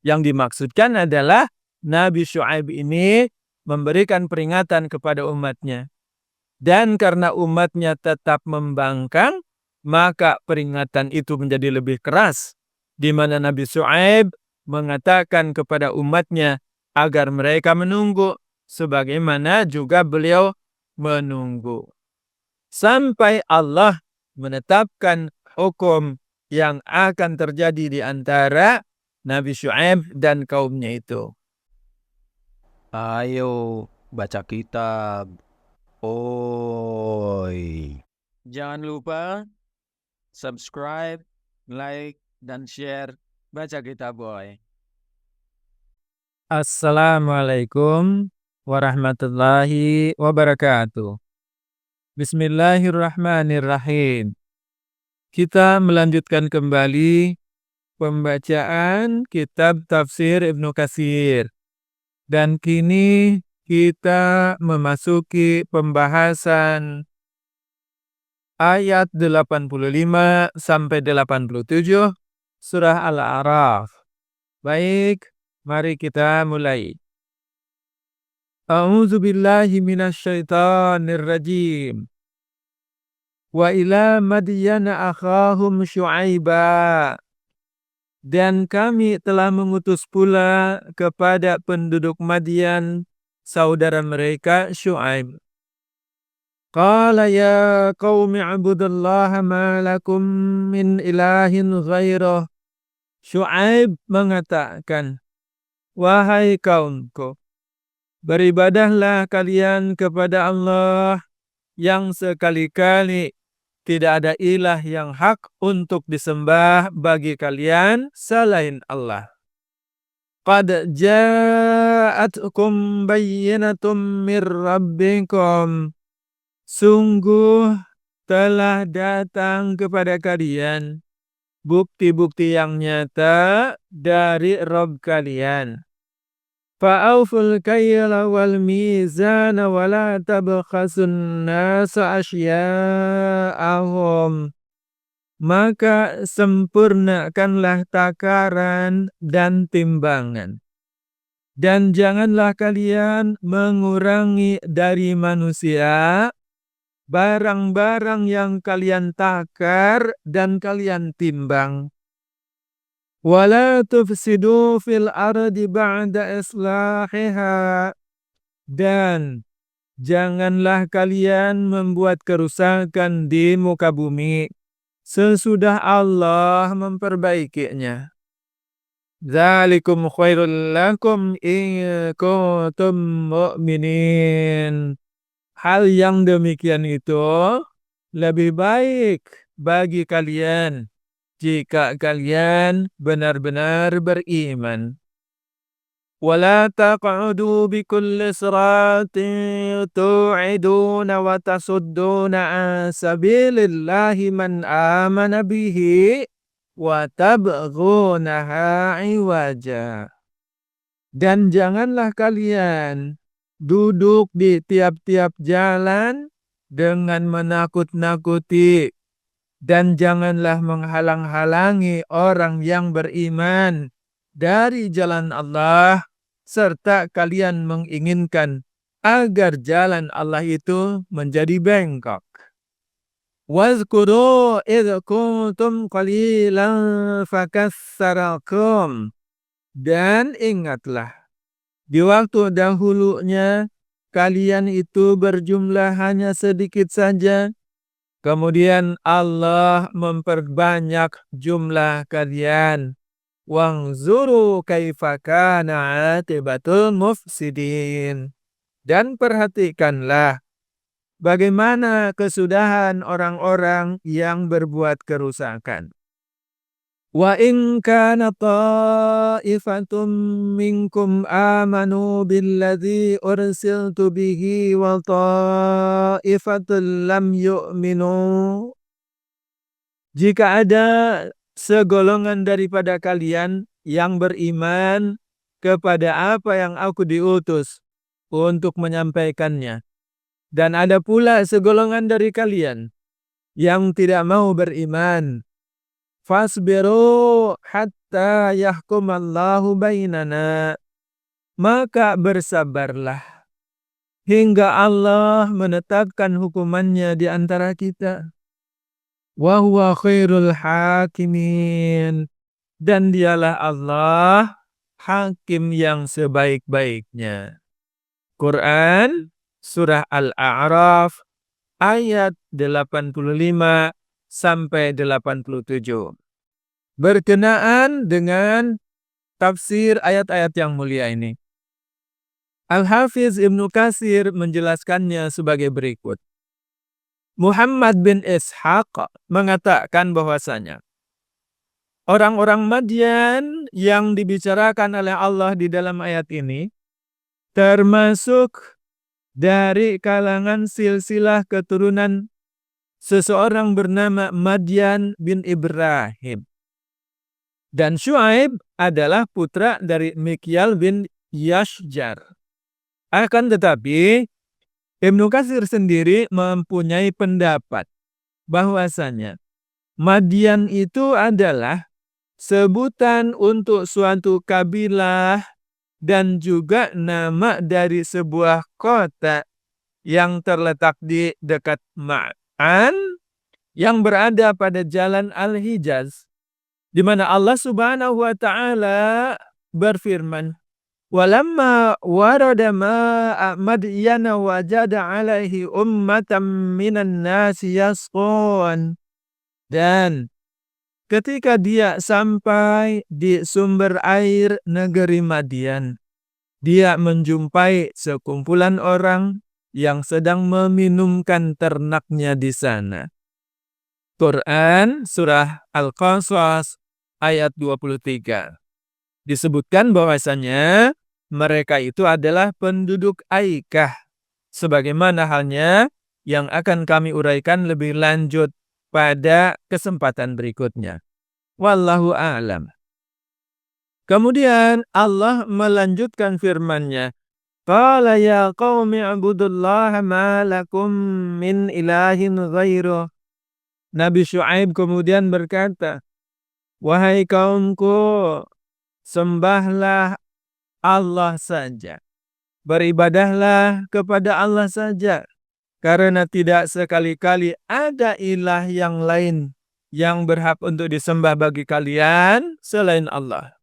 Yang dimaksudkan adalah Nabi Syuaib ini memberikan peringatan kepada umatnya. Dan karena umatnya tetap membangkang, maka peringatan itu menjadi lebih keras. Di mana Nabi Syuaib mengatakan kepada umatnya agar mereka menunggu. Sebagaimana juga beliau menunggu. Sampai Allah menetapkan hukum yang akan terjadi di antara Nabi Syuaib dan kaumnya itu. Ayo baca kitab. Oi. Jangan lupa subscribe, like, dan share Baca Kitab Boy. Assalamualaikum warahmatullahi wabarakatuh. Bismillahirrahmanirrahim. Kita melanjutkan kembali pembacaan kitab tafsir Ibnu Katsir. Dan kini kita memasuki pembahasan ayat 85 sampai 87 surah Al-A'raf. Baik, mari kita mulai. A'udzu billahi minasyaitonir rajim. Wa ila Madyana akhahum Syuaiba. Dan kami telah mengutus pula kepada penduduk Madian saudara mereka Syuaib. Qala ya qaumi ibudullaha ma lakum min ilahin ghairah. Syuaib mengatakan, wahai kaumku, beribadahlah kalian kepada Allah yang sekali-kali tidak ada ilah yang hak untuk disembah bagi kalian selain Allah. Qad ja'atkum bayyinatum mir rabbikum. Sungguh telah datang kepada kalian bukti-bukti yang nyata dari Rabb kalian. Fa'auful kayla wal mizana wa la tabkhasun nasa asya'ahum. Maka sempurnakanlah takaran dan timbangan. Dan janganlah kalian mengurangi dari manusia barang-barang yang kalian takar dan kalian timbang. Wala tufsidu fil ardi ba'da islahiha. Dan janganlah kalian membuat kerusakan di muka bumi sesudah Allah memperbaikinya. Dzalikum khairul lakum in kuntum mu'minin. Hal yang demikian itu lebih baik bagi kalian jika kalian benar-benar beriman. Wala taq'udu bikulli siratin tu'iduna wa tasudduna an sabilillahi man amana bihi wa tabghunaha iwaja. Dan janganlah kalian duduk di tiap-tiap jalan dengan menakut-nakuti. Dan janganlah menghalang-halangi orang yang beriman dari jalan Allah, serta kalian menginginkan agar jalan Allah itu menjadi bengkok. Wazkuru idh kuntum qalilan fakassarakum. Dan ingatlah, di waktu dahulunya kalian itu berjumlah hanya sedikit saja. Kemudian Allah memperbanyak jumlah kalian. Wangzuru kaifa kana aqibatul mufsidin. Dan perhatikanlah bagaimana kesudahan orang-orang yang berbuat kerusakan. Wa in kana ta'ifatum minkum amanu billadzi ursiltu bihi wa ta'ifatul lam yu'minu. Jika ada segolongan daripada kalian yang beriman kepada apa yang aku diutus untuk menyampaikannya, dan ada pula segolongan dari kalian yang tidak mau beriman, Fasbiru hatta yahkumallahu bainana. Maka bersabarlah hingga Allah menetapkan hukumannya di antara kita. Wa huwa khairul hakimin. Dan dialah Allah hakim yang sebaik-baiknya. Quran Surah Al-A'raf ayat 85 sampai 87. Berkenaan dengan tafsir ayat-ayat yang mulia ini, Al-Hafiz Ibnu Katsir menjelaskannya sebagai berikut. Muhammad bin Ishaq mengatakan bahwasanya orang-orang Madian yang dibicarakan oleh Allah di dalam ayat ini termasuk dari kalangan silsilah keturunan seseorang bernama Madian bin Ibrahim. Dan Syuaib adalah putra dari Mikyal bin Yashjar. Akan tetapi Ibnu Katsir sendiri mempunyai pendapat bahwasanya Madian itu adalah sebutan untuk suatu kabilah dan juga nama dari sebuah kota yang terletak di dekat Ma'an yang berada pada jalan Al-Hijaz, di mana Allah Subhanahu wa taala berfirman, "Walamma warada ma'a Madyana wajada 'alaihi ummatan minan nasi yasqun." Dan ketika dia sampai di sumber air negeri Madian, dia menjumpai sekumpulan orang yang sedang meminumkan ternaknya di sana. Quran Surah Al-Qasas ayat 23. Disebutkan bahwasanya mereka itu adalah penduduk Aikah, sebagaimana halnya yang akan kami uraikan lebih lanjut pada kesempatan berikutnya. Wallahu a'lam. Kemudian Allah melanjutkan firman-Nya, Qala ya qaumi ibudullaha ma lakum min ilahin ghairuh. Nabi Syuaib kemudian berkata, wahai kaumku, sembahlah Allah saja. Beribadahlah kepada Allah saja. Karena tidak sekali-kali ada ilah yang lain yang berhak untuk disembah bagi kalian selain Allah.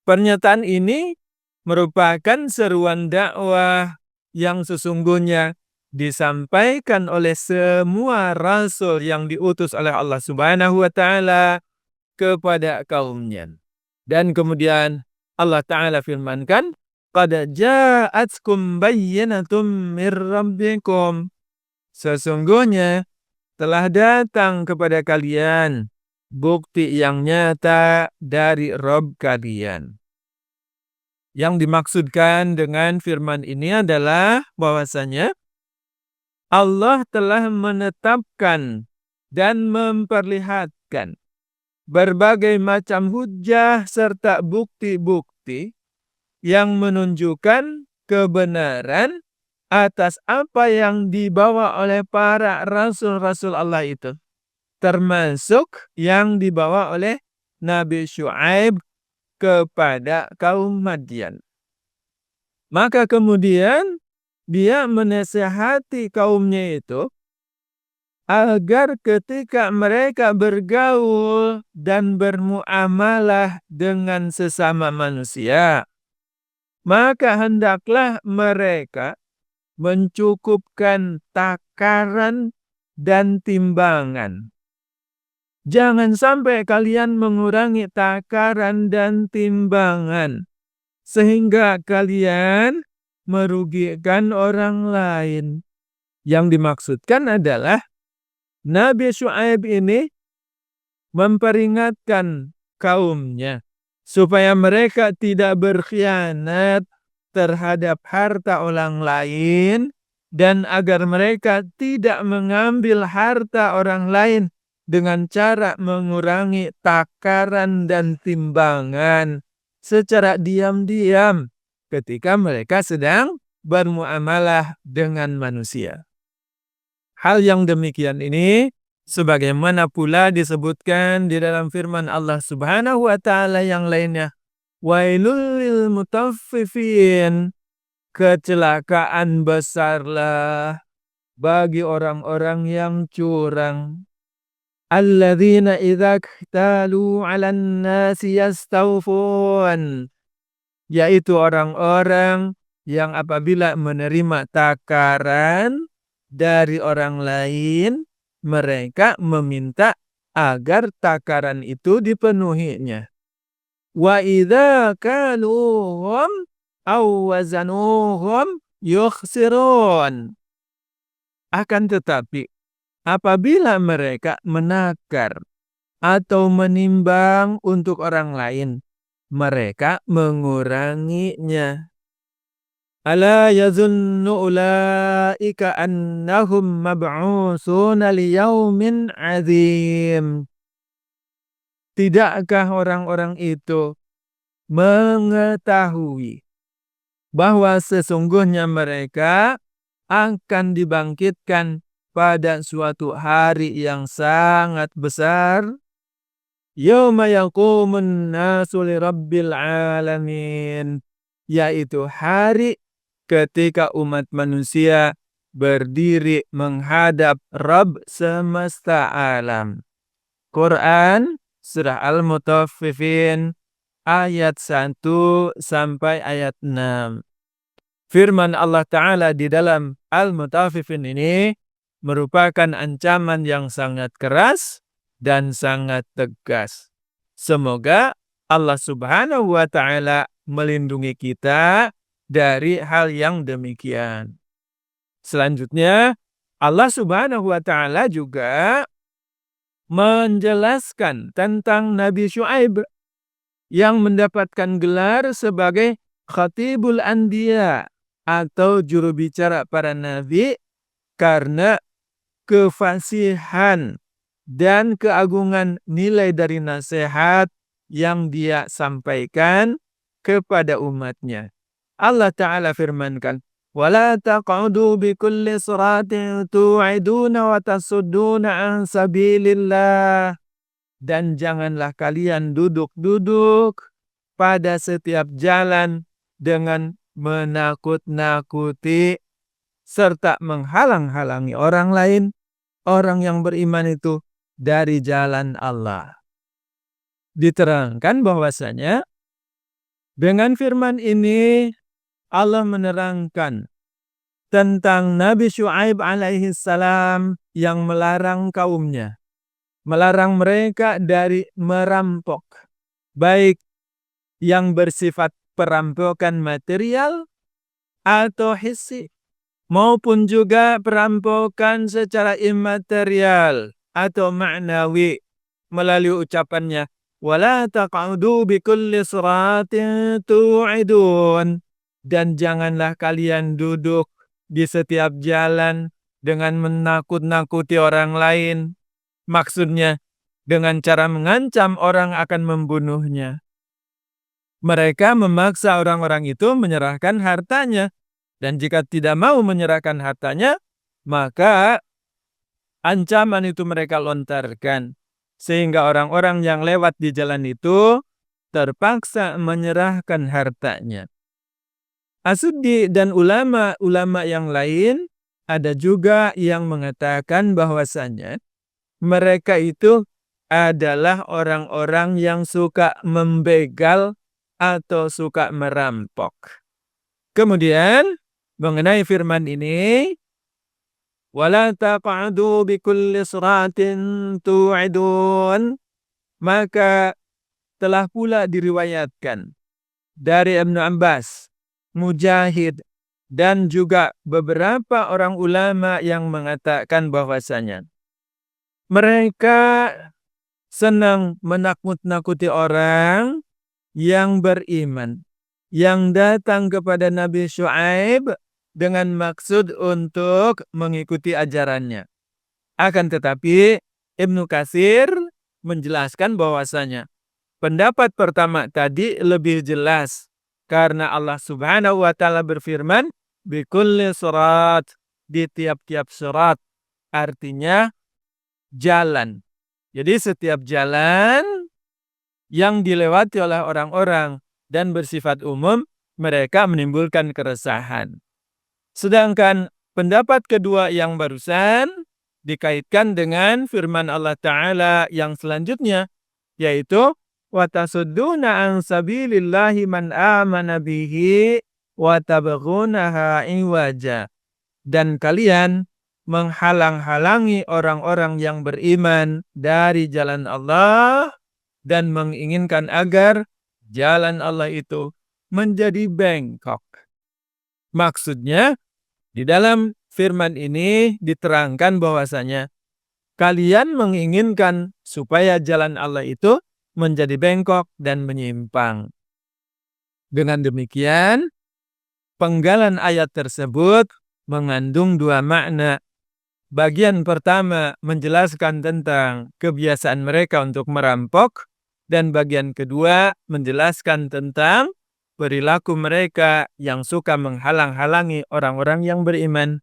Pernyataan ini merupakan seruan dakwah yang sesungguhnya disampaikan oleh semua rasul yang diutus oleh Allah Subhanahu wa taala kepada kaumnya. Dan kemudian Allah taala firmankan, "Qad ja'atkum bayyinatun mir rabbikum." Sesungguhnya telah datang kepada kalian bukti yang nyata dari Rabb kalian. Yang dimaksudkan dengan firman ini adalah bahwasanya Allah telah menetapkan dan memperlihatkan berbagai macam hujjah serta bukti-bukti yang menunjukkan kebenaran atas apa yang dibawa oleh para rasul-rasul Allah itu, termasuk yang dibawa oleh Nabi Syuaib kepada kaum Madian. Maka kemudian dia menasihati kaumnya itu agar ketika mereka bergaul dan bermuamalah dengan sesama manusia, maka hendaklah mereka mencukupkan takaran dan timbangan. Jangan sampai kalian mengurangi takaran dan timbangan sehingga kalian merugikan orang lain. Yang dimaksudkan adalah Nabi Syuaib ini memperingatkan kaumnya supaya mereka tidak berkhianat terhadap harta orang lain dan agar mereka tidak mengambil harta orang lain dengan cara mengurangi takaran dan timbangan secara diam-diam ketika mereka sedang bermuamalah dengan manusia. Hal yang demikian ini Sebagaimana pula disebutkan di dalam firman Allah Subhanahu wa taala yang lainnya, wailul lil mutaffifin, kecelakaan besarlah bagi orang-orang yang curang. Alladzina idza iktalu 'alan nasi yastawfun, yaitu orang-orang yang apabila menerima takaran dari orang lain, mereka meminta agar takaran itu dipenuhinya. Wa idza kaluhum aw wazanuhum yukhsirun. Akan tetapi apabila mereka menakar atau menimbang untuk orang lain, mereka menguranginya. Ala yazunnu ulaika annahum mab'utsuna liyaumin 'adzim. Tidakkah orang-orang itu mengetahui bahwa sesungguhnya mereka akan dibangkitkan pada suatu hari yang sangat besar? Yauma yaqumun nasu lirabbil alamin, yaitu hari ketika umat manusia berdiri menghadap Rabb semesta alam. Quran Surah Al-Mutaffifin ayat 1 sampai ayat 6. Firman Allah Ta'ala di dalam Al-Mutaffifin ini merupakan ancaman yang sangat keras dan sangat tegas. Semoga Allah Subhanahu wa Ta'ala melindungi kita dari hal yang demikian. Selanjutnya, Allah Subhanahu wa Ta'ala juga menjelaskan tentang Nabi Syuaib yang mendapatkan gelar sebagai Khatibul Anbiya atau juru bicara para nabi karena kefasihan dan keagungan nilai dari nasihat yang dia sampaikan kepada umatnya. Allah Ta'ala firmankan, وَلَا تَقْعُدُوا بِكُلِّ صِرَاطٍ تُوعِدُونَ وَتَصُدُّونَ عَنْ سَبِيلِ اللَّهِ. Dan janganlah kalian duduk-duduk pada setiap jalan dengan menakut-nakuti serta menghalang-halangi orang lain, orang yang beriman itu, dari jalan Allah. Diterangkan bahwasanya dengan firman ini Allah menerangkan tentang Nabi Syuaib alaihi salam yang melarang kaumnya, melarang mereka dari merampok, baik yang bersifat perampokan material atau hissi, maupun juga perampokan secara imaterial atau ma'nawi melalui ucapannya, wala taq'udu bikulli siratin tu'idun, dan janganlah kalian duduk di setiap jalan dengan menakut-nakuti orang lain, maksudnya dengan cara mengancam orang akan membunuhnya. Mereka memaksa orang-orang itu menyerahkan hartanya, dan jika tidak mau menyerahkan hartanya, maka ancaman itu mereka lontarkan, sehingga orang-orang yang lewat di jalan itu terpaksa menyerahkan hartanya. As-Suddi dan ulama-ulama yang lain ada juga yang mengatakan bahwasanya mereka itu adalah orang-orang yang suka membegal atau suka merampok. Kemudian mengenai firman ini, wala taq'udu bikulli siratin tu'idun, maka telah pula diriwayatkan dari Ibnu Abbas, Mujahid, dan juga beberapa orang ulama yang mengatakan bahwasanya mereka senang menakut-nakuti orang yang beriman, yang datang kepada Nabi Syuaib dengan maksud untuk mengikuti ajarannya. Akan tetapi Ibnu Katsir menjelaskan bahwasanya pendapat pertama tadi lebih jelas, karena Allah Subhanahu wa Ta'ala berfirman, bikulli surat, di tiap-tiap surat. Artinya jalan. Jadi setiap jalan yang dilewati oleh orang-orang dan bersifat umum, mereka menimbulkan keresahan. Sedangkan pendapat kedua yang barusan dikaitkan dengan firman Allah Ta'ala yang selanjutnya, yaitu وَتَصُدُّونَ عَنْ سَبِيلِ اللَّهِ مَنْ آمَنَ بِهِ وَتَبْغُونَهَا عِوَجًا. Dan kalian menghalang-halangi orang-orang yang beriman dari jalan Allah dan menginginkan agar jalan Allah itu menjadi bengkok. Maksudnya, di dalam firman ini diterangkan bahwasanya kalian menginginkan supaya jalan Allah itu menjadi bengkok dan menyimpang. Dengan demikian, penggalan ayat tersebut mengandung dua makna. Bagian pertama menjelaskan tentang kebiasaan mereka untuk merampok, dan bagian kedua menjelaskan tentang perilaku mereka yang suka menghalang-halangi orang-orang yang beriman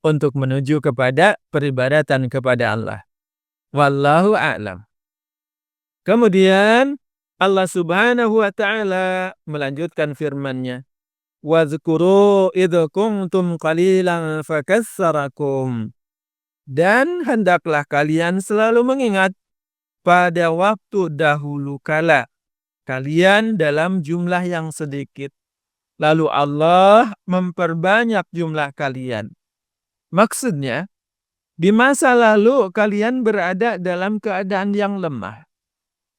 untuk menuju kepada peribadatan kepada Allah. Wallahu a'lam. Kemudian Allah Subhanahu wa Ta'ala melanjutkan firman-Nya, "Wazkuru idh kuntum qalilan fakassarakum." Dan hendaklah kalian selalu mengingat pada waktu dahulu kala kalian dalam jumlah yang sedikit, lalu Allah memperbanyak jumlah kalian. Maksudnya, di masa lalu kalian berada dalam keadaan yang lemah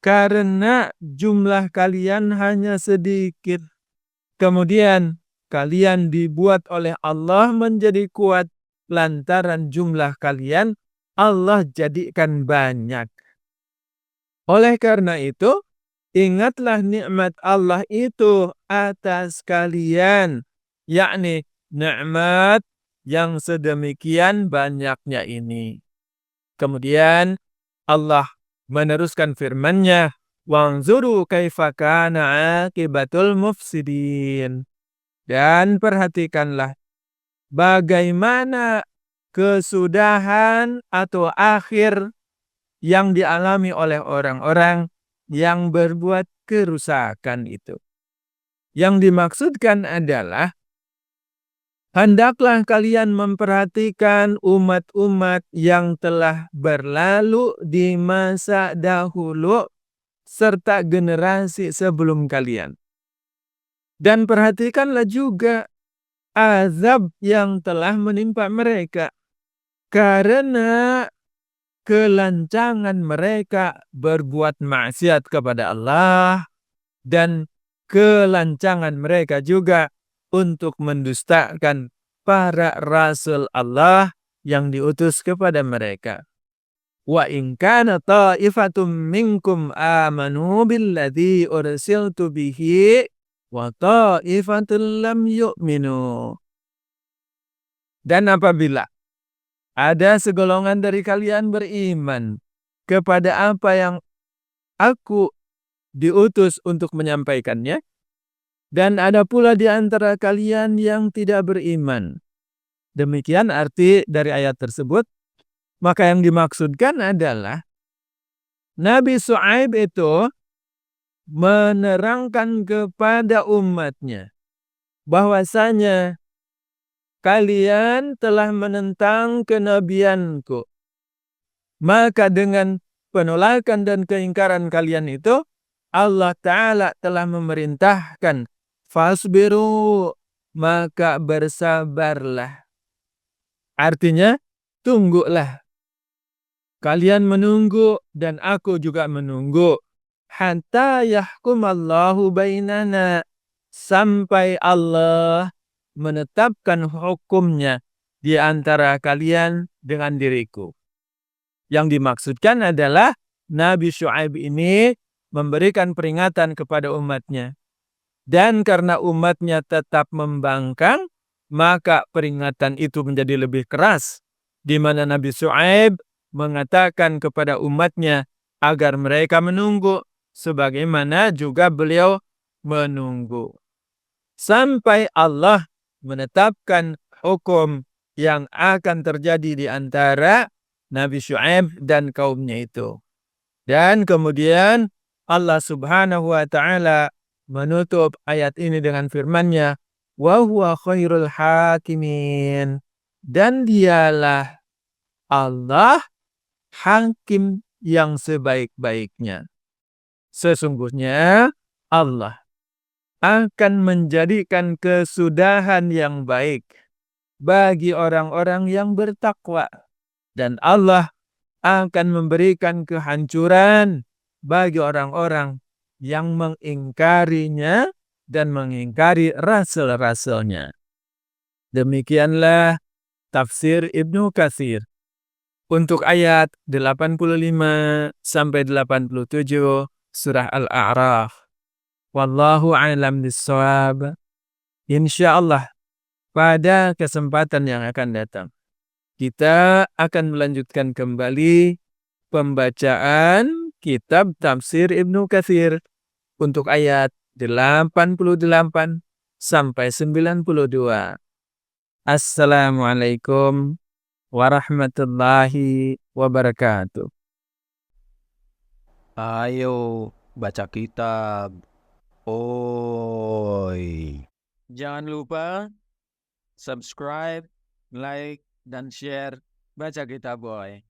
karena jumlah kalian hanya sedikit. Kemudian kalian dibuat oleh Allah menjadi kuat lantaran jumlah kalian Allah jadikan banyak. Oleh karena itu, ingatlah nikmat Allah itu atas kalian, yakni nikmat yang sedemikian banyaknya ini. Kemudian Allah meneruskan firman-Nya, "Wanzuru kaifa kana aqibatul mufsidin." Dan perhatikanlah bagaimana kesudahan atau akhir yang dialami oleh orang-orang yang berbuat kerusakan itu. Yang dimaksudkan adalah, hendaklah kalian memperhatikan umat-umat yang telah berlalu di masa dahulu serta generasi sebelum kalian. Dan perhatikanlah juga azab yang telah menimpa mereka karena kelancangan mereka berbuat maksiat kepada Allah dan kelancangan mereka juga untuk mendustakan para rasul Allah yang diutus kepada mereka. Wa in kana ta'ifatum minkum amanu billadzi ursiltu bihi wa ta'ifatun lam yu'minu. Dan apabila ada segolongan dari kalian beriman kepada apa yang aku diutus untuk menyampaikannya, dan ada pula di antara kalian yang tidak beriman. Demikian arti dari ayat tersebut. Maka yang dimaksudkan adalah Nabi Syuaib itu menerangkan kepada umatnya bahwasanya kalian telah menentang kenabianku. Maka dengan penolakan dan keingkaran kalian itu, Allah Ta'ala telah memerintahkan, fasbiru, maka bersabarlah. Artinya, tunggulah. Kalian menunggu dan aku juga menunggu. Hatta yahkumallahu bainana. Sampai Allah menetapkan hukumnya di antara kalian dengan diriku. Yang dimaksudkan adalah Nabi Syuaib ini memberikan peringatan kepada umatnya. Dan karena umatnya tetap membangkang, maka peringatan itu menjadi lebih keras. Di mana Nabi Syuaib mengatakan kepada umatnya agar mereka menunggu, sebagaimana juga beliau menunggu. Sampai Allah menetapkan hukum yang akan terjadi di antara Nabi Syuaib dan kaumnya itu. Dan kemudian Allah Subhanahu wa taala menutup ayat ini dengan firman-Nya, "Wa huwa khairul hakimin." Dan dialah Allah hakim yang sebaik-baiknya. Sesungguhnya Allah akan menjadikan kesudahan yang baik bagi orang-orang yang bertakwa. Dan Allah akan memberikan kehancuran bagi orang-orang yang mengingkarinya dan mengingkari rasul-rasulnya. Demikianlah tafsir Ibnu Katsir untuk ayat 85 sampai 87 surah Al-A'raf. Wallahu a'lam bishawab. Insyaallah pada kesempatan yang akan datang kita akan melanjutkan kembali pembacaan kitab tafsir Ibnu Katsir untuk ayat 88 sampai 92. Assalamualaikum warahmatullahi wabarakatuh. Ayo baca kitab. Oi. Jangan lupa subscribe, like, dan share Baca Kitab Boy.